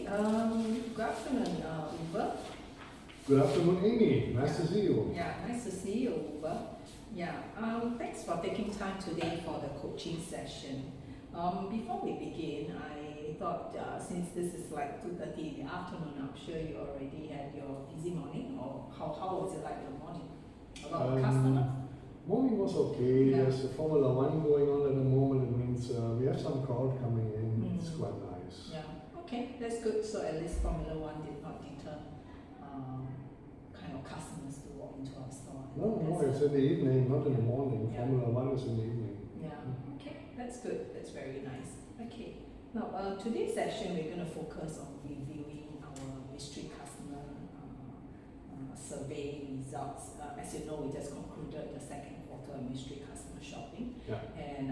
Good afternoon, Uber. Good afternoon, Amy. Nice to see you. Yeah, nice to see you, Uber. Yeah, thanks for taking time today for the coaching session. Before we begin, I thought since this is like 2:30 in the afternoon, I'm sure you already had your busy morning, or how was it like your morning? A lot of customers? Morning was okay. Yeah. There's a Formula One going on at the moment. It means we have some crowd coming in. It's quite nice. Yeah, okay, that's good. So at least Formula One did not deter kind of customers to walk into our store. No, it's in the evening, not in the morning. Yeah. Formula One is in the evening. Yeah, okay, that's good. That's very nice. Okay, now today's session we're going to focus on reviewing our mystery customer survey results. As you know, we just concluded the second quarter of mystery customer shopping. Yeah. And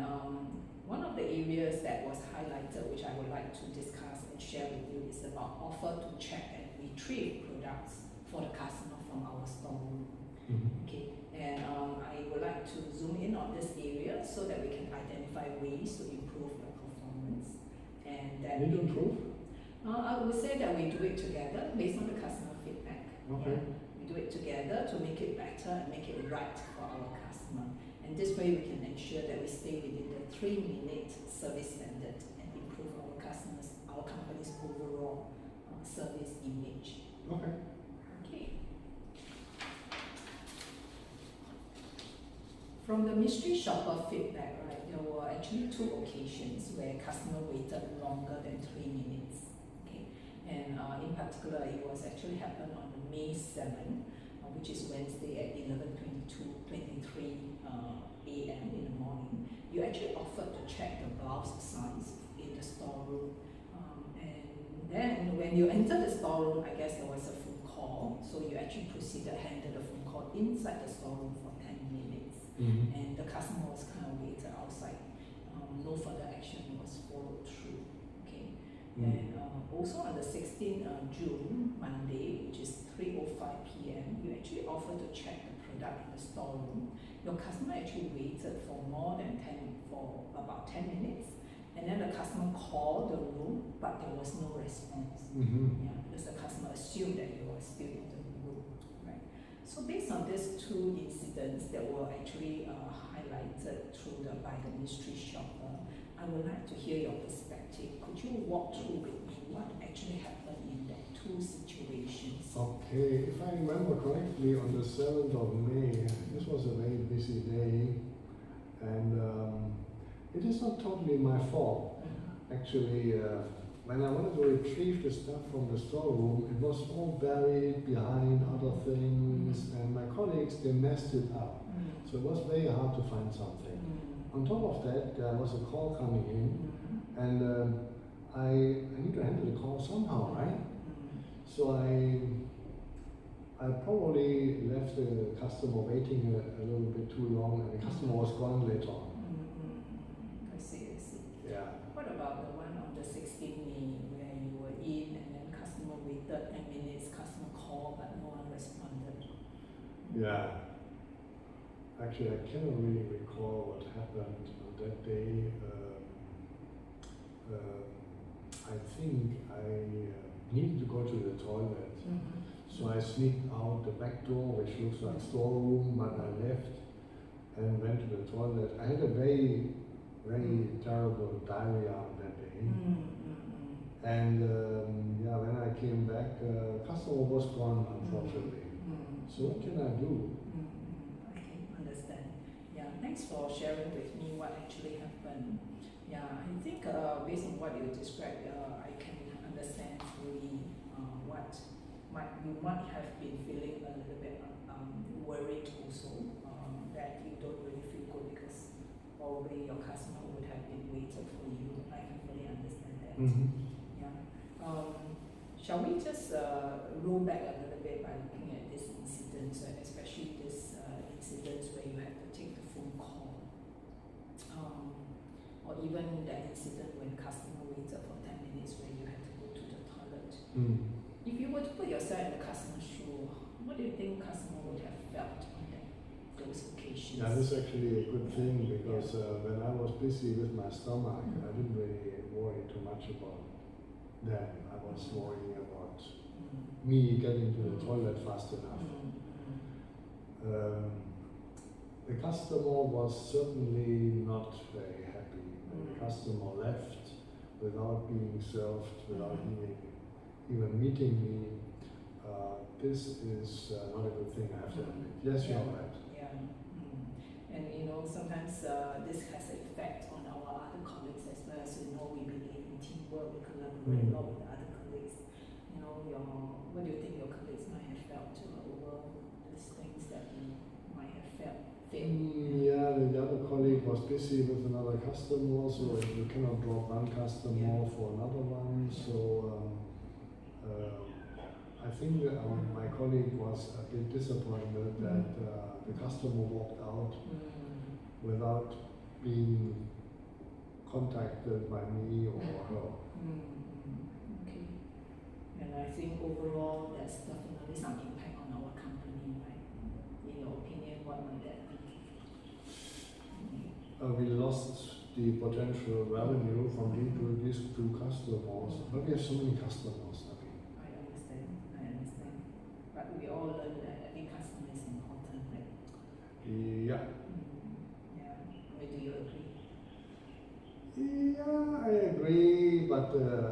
one of the areas that was highlighted, which I would like to discuss and share with you, is about offer to check and retrieve products for the customer from our storeroom. Okay, and I would like to zoom in on this area so that we can identify ways to improve your performance. And that Need to improve? I would say that we do it together based on the customer feedback. Okay. Yeah. We do it together to make it better and make it right for our customer. And this way we can ensure that we stay within the 3-minute service standard and improve our company's overall service image. Okay. Okay. From the mystery shopper feedback, right, there were actually 2 occasions where customer waited longer than 3 minutes. Okay, and in particular, it was actually happened on May 7th, which is Wednesday at 11:23 a.m. in the morning. You actually offered to check the blouse size in the storeroom, and then when you entered the storeroom, I guess there was a phone call, so you actually proceeded to handle the phone call inside the storeroom for 10 minutes. And the customer was kind of waited outside. No further action was followed through. Okay, and also on the 16th June, Monday, which is 3:05 p.m., you actually offered to check the product in the storeroom. Your customer actually waited for about 10 minutes, and then the customer called the room, but there was no response. Yeah, because the customer assumed that you were still in the room, right? So based on these 2 incidents that were actually highlighted by the mystery shopper, I would like to hear your perspective. Could you walk through with me what actually happened in that 2 situations? Okay, if I remember correctly, on the 7th of May, this was a very busy day, and it is not totally my fault. Actually, when I wanted to retrieve the stuff from the storeroom, it was all buried behind other things, and my colleagues, they messed it up. So it was very hard to find something. On top of that, there was a call coming in, and I need to handle the call somehow, right? So I probably left the customer waiting a little bit too long, and the customer was gone later on. I see. Yeah. What about the one on the 16th May where you were in and then customer waited 10 minutes, customer called but no one responded? Yeah. Actually, I cannot really recall what happened on that day. I think I needed to go to the toilet. So I sneaked out the back door, which looks like storeroom, but I left and went to the toilet. I had a very, very terrible diarrhea on that day. And yeah, when I came back, customer was gone, unfortunately. So what can I do? Okay, understand. Yeah, thanks for sharing with me what actually happened. Yeah, I think based on what you described, I can understand fully what you might have been feeling a little bit worried also, that you don't really feel good because probably your customer would have been waiting for you. I can fully understand that. Yeah. Shall we just roll back a little bit by looking at this incident, especially this incidents where you have to take the phone call, or even that incident when customer waited for 10 minutes where you had to go to the toilet. If you were to put yourself in the customer's shoe, what do you think customer would have felt on those occasions? Yeah, this is actually a good thing because when I was busy with my stomach, I didn't really worry too much about then. I was worrying about me getting to the toilet fast enough. The customer was certainly not very happy. When the customer left without being served, without even meeting me, this is not a good thing, I have to admit. Yes, you're right. Yeah. And sometimes this has an effect on our other colleagues as well. As we believe in teamwork, we collaborate a lot with other colleagues. What do you think your colleagues might have felt over these things that you might have felt? Yeah, the other colleague was busy with another customer, so you cannot drop one customer for another one. So I think my colleague was a bit disappointed that the customer walked out without being contacted by me or her. Okay. And I think overall there's definitely some impact on our company, right? In your opinion, what might that be? We lost the potential revenue from these two customers, but we have so many customers. I understand. But we all learn that every customer is important, right? Yeah. Yeah. Do you agree? Yeah, I agree, but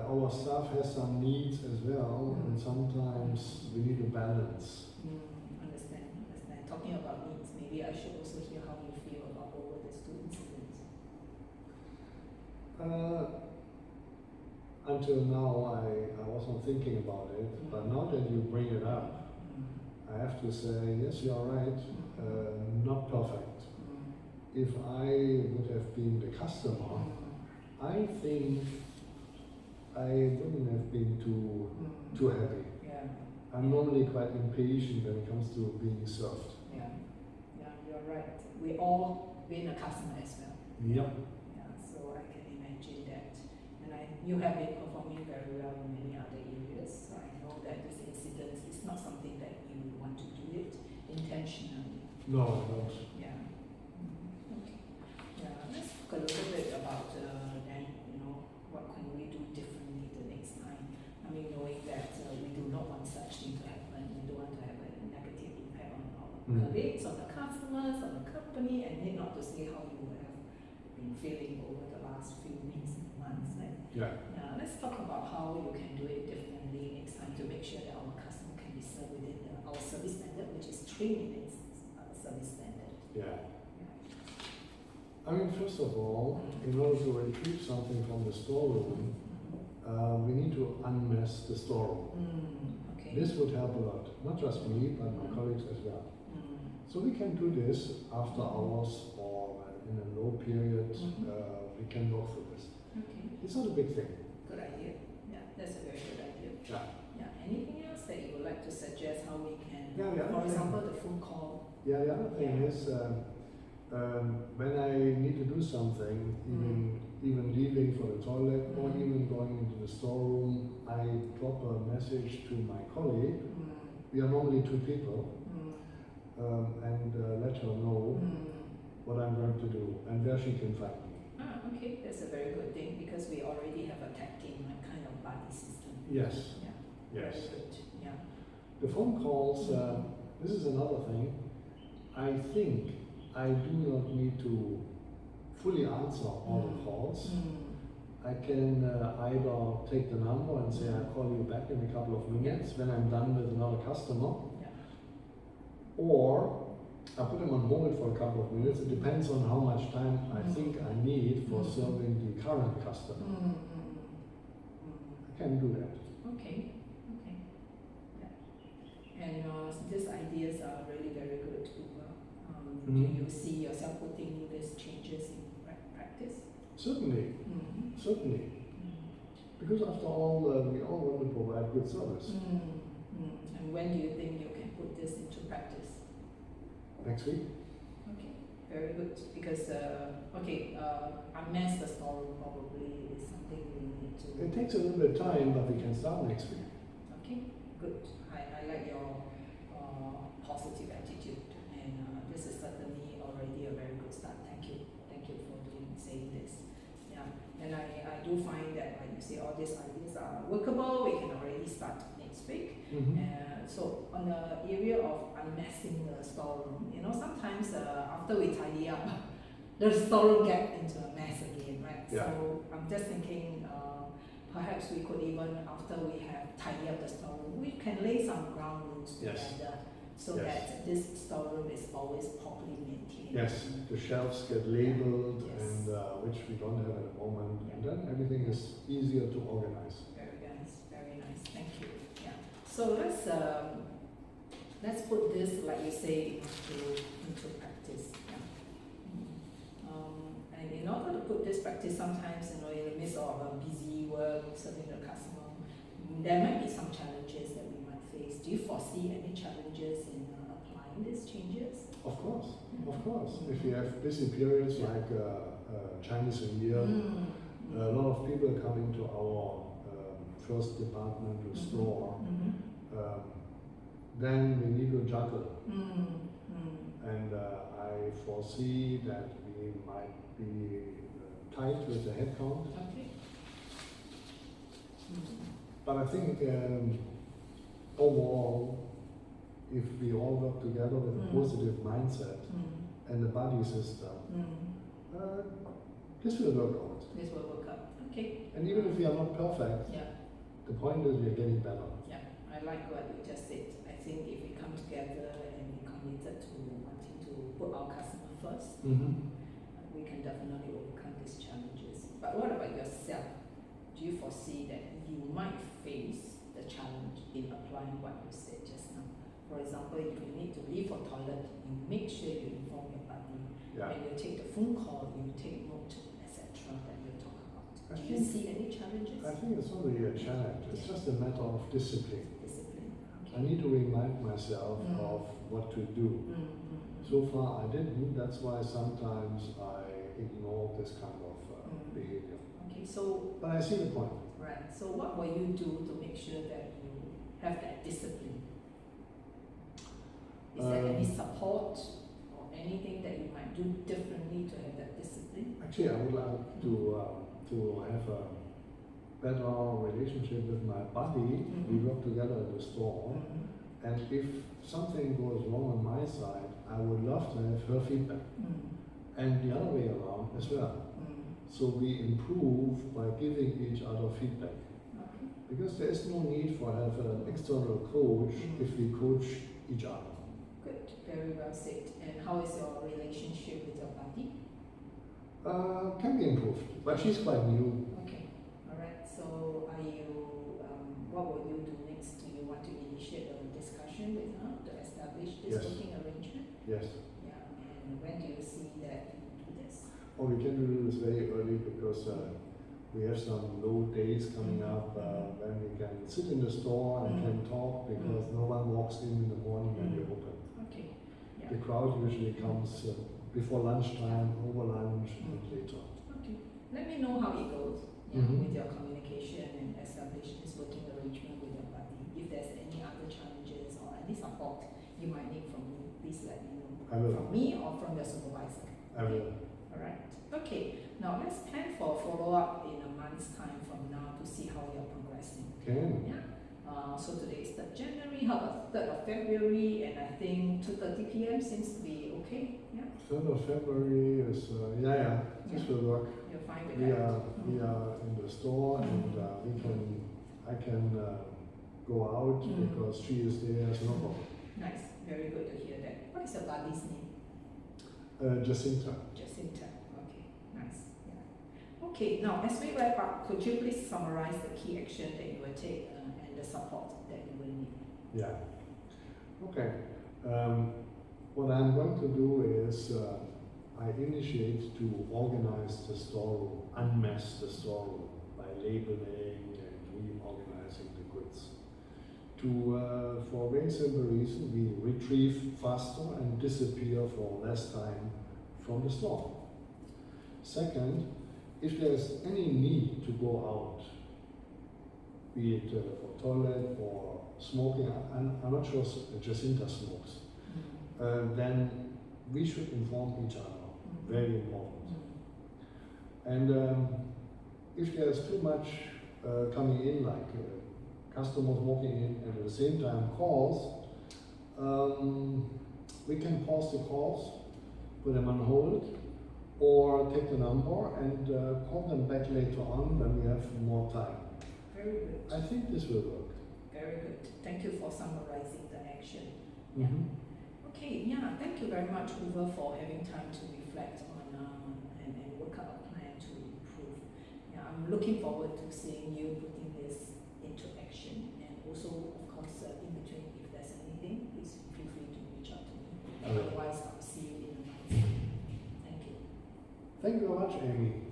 our staff has some needs as well, and sometimes we need a balance. Understand. Talking about needs, maybe I should also hear how you feel about over these two incidents. Until now, I wasn't thinking about it, but now that you bring it up, I have to say, yes, you are right, not perfect. If I would have been the customer, I think I wouldn't have been too happy. Yeah. I'm normally quite impatient when it comes to being served. Yeah, you're right. We all been a customer as well. Yep. Yeah, so I can imagine that. And you have been performing very well in many other areas. So I know that this incident is not something that you want to do it intentionally. No, I don't. Yeah. Okay. Yeah, let's talk a little bit about then, what can we do differently the next time? I mean, knowing that we do not want such thing to happen, we don't want to have a negative impact on our colleagues, on the customers, on the company, and need not to say how you have been feeling over the last few weeks and months. Right? Yeah. Let's talk about how you can do it differently next time to make sure that our customer can be served within our service standard, which is 3 minutes service standard. Yeah. I mean, first of all, in order to retrieve something from the storeroom, we need to unmask the storeroom. Okay. This would help a lot, not just me, but my colleagues as well. So we can do this after hours or in a low period. We can go through this. Okay. It's not a big thing. Good idea. Yeah, that's a very good idea. Yeah. Anything else that you would like to suggest how we can, Yeah, for example, the phone call? Yeah, the other thing is, when I need to do something, even leaving for the toilet or even going into the storeroom, I drop a message to my colleague. We are normally 2 people, and let her know what I'm going to do and where she can find me. Okay, that's a very good thing because we already have a tag team kind of buddy system. Yes. Yeah. Yes. Very good. Yeah. The phone calls, this is another thing. I think I do not need to fully answer all the calls. I can either take the number and say I'll call you back in a couple of minutes when I'm done with another customer, or I put them on hold for a couple of minutes. It depends on how much time I think I need for serving the current customer. I can do that. Okay. Yeah. And these ideas are really very good. Do you see yourself putting these changes in practice? Certainly. Certainly. Because after all, we all want to provide good service. And when do you think you can put this into practice? Next week. Okay, very good. Because unmask the storeroom probably is something we need to. It takes a little bit of time, but we can start next week. Okay, good. I like your positive attitude, and this is certainly already a very good start. Thank you for saying this. Yeah, and I do find that, like you say, all all these ideas are workable, we can already start next week. So on the area of unmessing the storeroom, you know, sometimes after we tidy up, the storeroom get into a mess again, right? Yeah. So I'm just thinking perhaps we could even, after we have tidied up the storeroom, we can lay some ground rules together so that this storeroom is always properly maintained. Yes, the shelves get labeled and which we don't have at the moment, Yeah. and then everything is easier to organize. Very nice, thank you. Yeah. So let's put this, like you say, into practice. Yeah. And in order to put this practice, sometimes, you know, in the midst of a busy work serving the customer, there might be some challenges that we might face. Do you foresee any challenges in applying these changes? Of course, of course. If you have busy periods like Chinese New Year, a lot of people come into our first department to store, then we need to juggle. And I foresee that we might be tight with the headcount. Okay. But I think overall, if we all work together with a positive mindset and a buddy system, this will work out. This will work out. Okay. And even if we are not perfect, the point is we are getting better. Yeah, I like what you just said. I think if we come together and we committed to wanting to put our customer first, we can definitely overcome these challenges. But what about yourself? Do you foresee that you might face the challenge in applying what you said just now? For example, if you need to leave for toilet, you make sure you inform your buddy. When you take the phone call, you take note, etc. that you talk about. Do you see any challenges? I think it's not really a challenge. It's just a matter of discipline. Discipline. Okay. I need to remind myself of what to do. So far I didn't. That's why sometimes I ignore this kind of behavior. Okay, so But I see the point. right. So what will you do to make sure that you have that discipline? Is there any support or anything that you might do differently to have that discipline? Actually, I would like to have a better relationship with my buddy. We work together at the store, and if something goes wrong on my side, I would love to have her feedback, and the other way around as well. So we improve by giving each other feedback. Okay. Because there is no need for have an external coach if we coach each other. Good, very well said. And how is your relationship with your buddy? Can be improved, but she's quite new. Okay, all right. So are you? What will you do next? Do you want to initiate a discussion with her to establish this working arrangement? Yes. Yeah. And when do you see that you do this? Oh, we can do this very early because we have some low days coming up when we can sit in the store and can talk because no one walks in the morning when we open. Okay. Yeah. The crowd usually comes before lunchtime, over lunch, and later. Okay. Let me know how it goes with your communication and establish this working arrangement with your buddy. If there's any other challenges or any support you might need from me, please let me know. I will. From me or from your supervisor. I will. All right. Okay. Now let's plan for a follow-up in a month's time from now to see how you're progressing. Can. Yeah. So today is 3rd January. How about 3rd of February? And I think 2:30 p.m. seems to be okay. Yeah. 3rd of February is this will work. You're fine with We that. are in the store and I can go out because she is there. So no problem. Nice. Very good to hear that. What is your buddy's name? Jacinta. Jacinta. Okay. Nice. Yeah. Okay. Now, as we wrap up, could you please summarize the key action that you will take and the support that you will need? Yeah. Okay. What I'm going to do is I initiate to organize the storeroom, unmask the storeroom by labeling and reorganizing the goods. For a very simple reason, we retrieve faster and disappear for less time from the store. Second, if there's any need to go out, be it for toilet or smoking, I'm not sure Jacinta smokes, then we should inform each other. Very important. And if there's too much coming in, like customers walking in, and at the same time calls, we can pause the calls, put them on hold, or take the number and call them back later on when we have more time. Very good. I think this will work. Very good. Thank you for summarizing the action. Mm-hmm. Okay, yeah, thank you very much, Uwe, for having time to reflect on and work out a plan to improve. Yeah, I'm looking forward to seeing you putting this into action. And also, of course, in between, if there's anything, please feel free to reach out to me. Okay. Otherwise, I'll see you in a month. Thank you. Thank you very much, Amy.